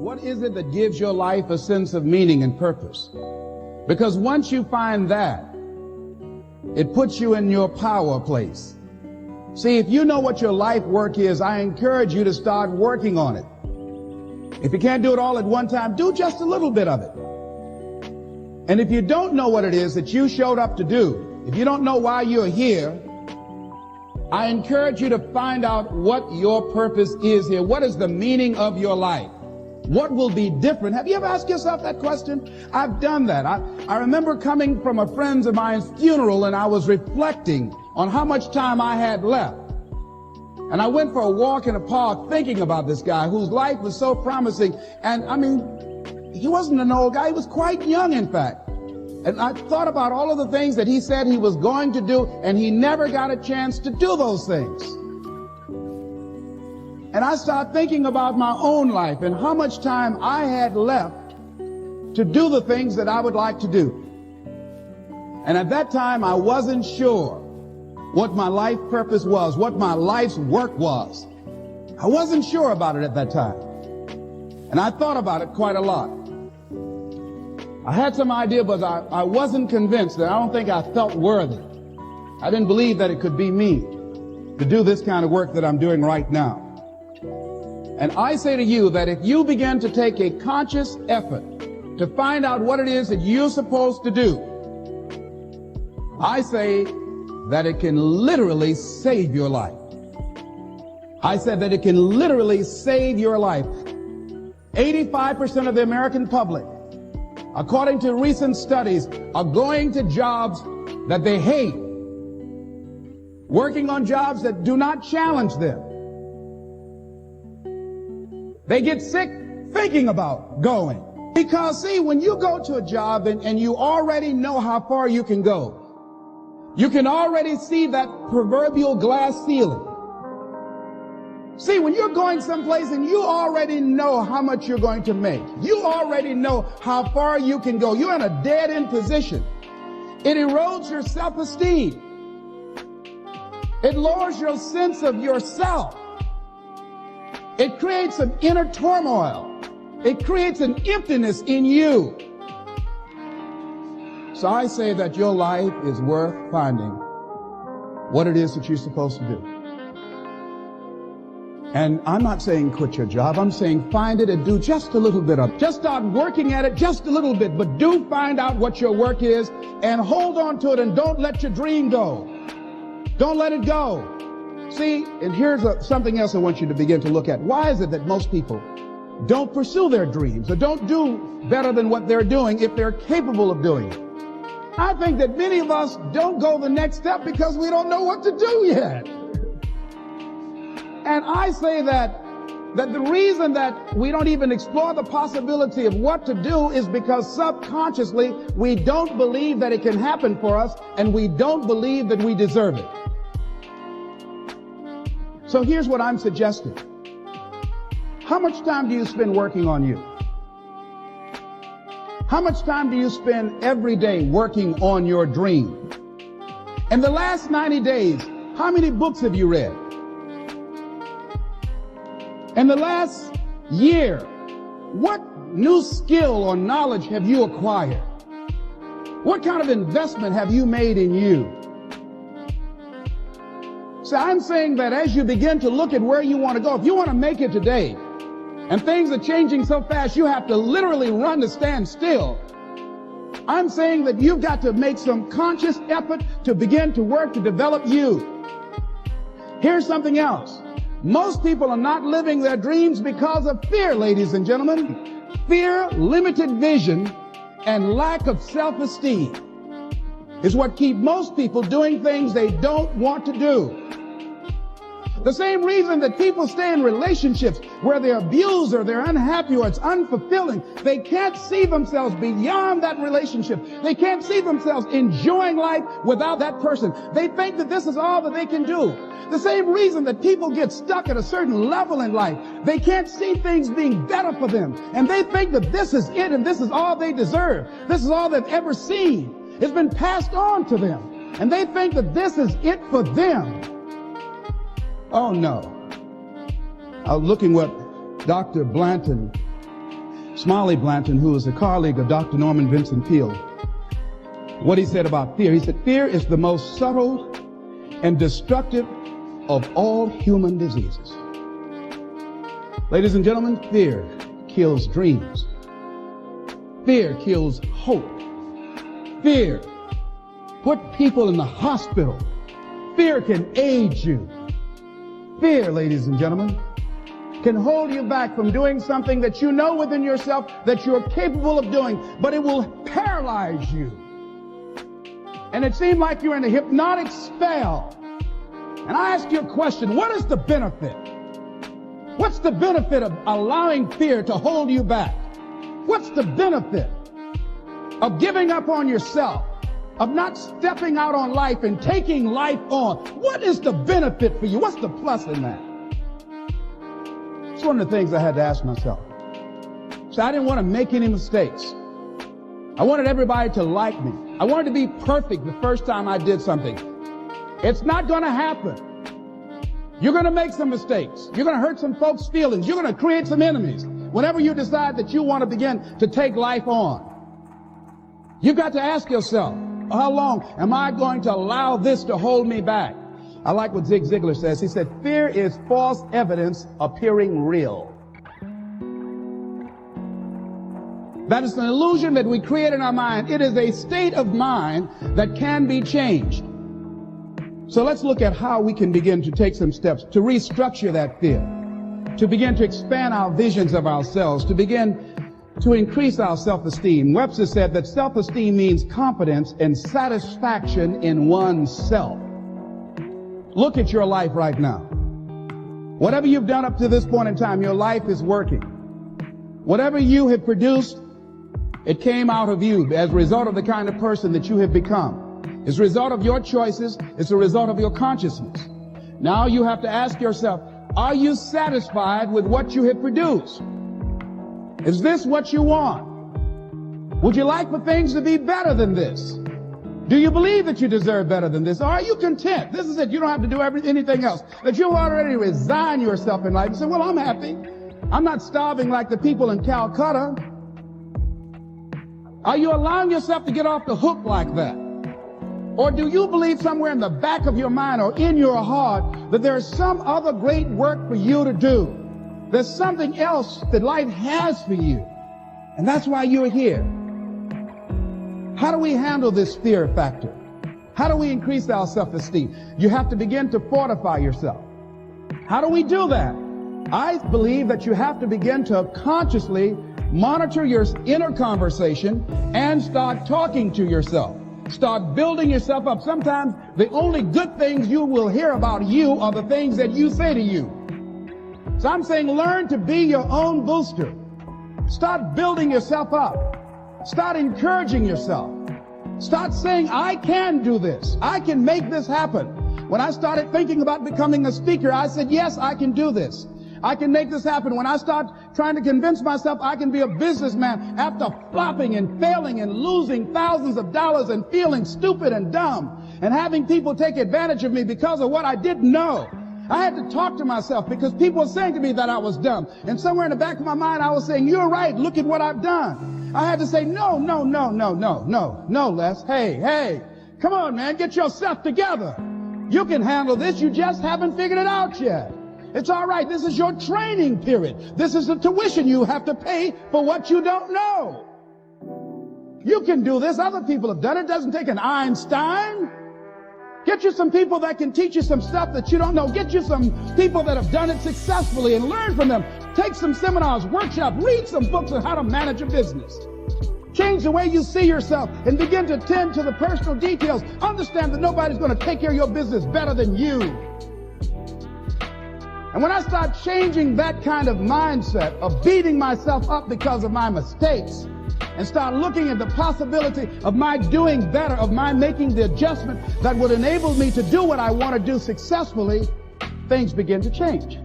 what is it that gives your life a sense of meaning and purpose? Because once you find that, it puts you in your power place. See, if you know what your life work is, I encourage you to start working on it. If you can't do it all at one time, do just a little bit of it. And if you don't know what it is that you showed up to do, if you don't know why you're here, I encourage you to find out what your purpose is here. What is the meaning of your life? What will be different? Have you ever asked yourself that question? I've done that. I remember coming from a friend of mine's funeral, and I was reflecting on how much time I had left. And I went for a walk in a park thinking about this guy whose life was so promising. And I mean, he wasn't an old guy. He was quite young, in fact. And I thought about all of the things that he said he was going to do, and he never got a chance to do those things. And I started thinking about my own life and how much time I had left to do the things that I would like to do. And at that time, I wasn't sure what my life purpose was, what my life's work was. I wasn't sure about it at that time. And I thought about it quite a lot. I had some idea, but I wasn't convinced, and I don't think I felt worthy. I didn't believe that it could be me to do this kind of work that I'm doing right now. And I say to you that if you begin to take a conscious effort to find out what it is that you're supposed to do, I say that it can literally save your life. I said that it can literally save your life. 85% of the American public, according to recent studies, are going to jobs that they hate, working on jobs that do not challenge them. They get sick thinking about going. Because, see, when you go to a job and you already know how far you can go, you can already see that proverbial glass ceiling. See, when you're going someplace and you already know how much you're going to make, you already know how far you can go, you're in a dead-end position. It erodes your self-esteem. It lowers your sense of yourself. It creates an inner turmoil. It creates an emptiness in you. So I say that your life is worth finding what it is that you're supposed to do. And I'm not saying quit your job. I'm saying find it and do just a little bit of it. Just start working at it just a little bit, but do find out what your work is and hold on to it, and don't let your dream go. Don't let it go. See, and here's something else I want you to begin to look at. Why is it that most people don't pursue their dreams or don't do better than what they're doing if they're capable of doing it? I think that many of us don't go the next step because we don't know what to do yet. And I say that the reason that we don't even explore the possibility of what to do is because subconsciously we don't believe that it can happen for us, and we don't believe that we deserve it. So here's what I'm suggesting. How much time do you spend working on you? How much time do you spend every day working on your dream? In the last 90 days, how many books have you read? In the last year, what new skill or knowledge have you acquired? What kind of investment have you made in you? So I'm saying that as you begin to look at where you want to go, if you want to make it today, and things are changing so fast you have to literally run to stand still, I'm saying that you've got to make some conscious effort to begin to work to develop you. Here's something else. Most people are not living their dreams because of fear, ladies and gentlemen. Fear, limited vision, and lack of self-esteem is what keep most people doing things they don't want to do. The same reason that people stay in relationships where they're abused or they're unhappy or it's unfulfilling, they can't see themselves beyond that relationship. They can't see themselves enjoying life without that person. They think that this is all that they can do. The same reason that people get stuck at a certain level in life, they can't see things being better for them. And they think that this is it and this is all they deserve. This is all they've ever seen. It's been passed on to them. And they think that this is it for them. Oh no. I was looking what Dr. Blanton Smiley Blanton, who is a colleague of Dr. Norman Vincent Peale, what he said about fear. He said, fear is the most subtle and destructive of all human diseases. Ladies and gentlemen, fear kills dreams. Fear kills hope. Fear put people in the hospital. Fear can age you. Fear, ladies and gentlemen, can hold you back from doing something that you know within yourself that you're capable of doing, but it will paralyze you. And it seemed like you're in a hypnotic spell. And I ask you a question, what is the benefit? What's the benefit of allowing fear to hold you back? What's the benefit of giving up on yourself, of not stepping out on life and taking life on? What is the benefit for you? What's the plus in that? It's one of the things I had to ask myself. So I didn't want to make any mistakes. I wanted everybody to like me. I wanted to be perfect the first time I did something. It's not going to happen. You're going to make some mistakes. You're going to hurt some folks' feelings. You're going to create some enemies whenever you decide that you want to begin to take life on. You've got to ask yourself, how long am I going to allow this to hold me back? I like what Zig Ziglar says. He said, fear is false evidence appearing real. That is an illusion that we create in our mind. It is a state of mind that can be changed. So let's look at how we can begin to take some steps to restructure that fear, to begin to expand our visions of ourselves, to begin to increase our self-esteem. Webster said that self-esteem means confidence and satisfaction in oneself. Look at your life right now. Whatever you've done up to this point in time, your life is working. Whatever you have produced, it came out of you as a result of the kind of person that you have become. It's a result of your choices. It's a result of your consciousness. Now you have to ask yourself, are you satisfied with what you have produced? Is this what you want? Would you like for things to be better than this? Do you believe that you deserve better than this? Or are you content? This is it. You don't have to do anything else. That you'll already resign yourself in life and say, well, I'm happy. I'm not starving like the people in Calcutta. Are you allowing yourself to get off the hook like that? Or do you believe somewhere in the back of your mind or in your heart that there is some other great work for you to do? There's something else that life has for you. And that's why you're here. How do we handle this fear factor? How do we increase our self-esteem? You have to begin to fortify yourself. How do we do that? I believe that you have to begin to consciously monitor your inner conversation and start talking to yourself. Start building yourself up. Sometimes the only good things you will hear about you are the things that you say to you. So I'm saying learn to be your own booster. Start building yourself up. Start encouraging yourself. Start saying, I can do this. I can make this happen. When I started thinking about becoming a speaker, I said, yes, I can do this. I can make this happen. When I start trying to convince myself I can be a businessman after flopping and failing and losing thousands of dollars and feeling stupid and dumb and having people take advantage of me because of what I didn't know. I had to talk to myself because people were saying to me that I was dumb. And somewhere in the back of my mind, I was saying, you're right. Look at what I've done. I had to say, no, Les. Hey, come on, man. Get yourself together. You can handle this. You just haven't figured it out yet. It's all right. This is your training period. This is the tuition you have to pay for what you don't know. You can do this. Other people have done it. It doesn't take an Einstein. Get you some people that can teach you some stuff that you don't know. Get you some people that have done it successfully and learn from them. Take some seminars, workshops, read some books on how to manage a business. Change the way you see yourself and begin to tend to the personal details. Understand that nobody's going to take care of your business better than you. And when I start changing that kind of mindset of beating myself up because of my mistakes and start looking at the possibility of my doing better, of my making the adjustment that would enable me to do what I want to do successfully, things begin to change.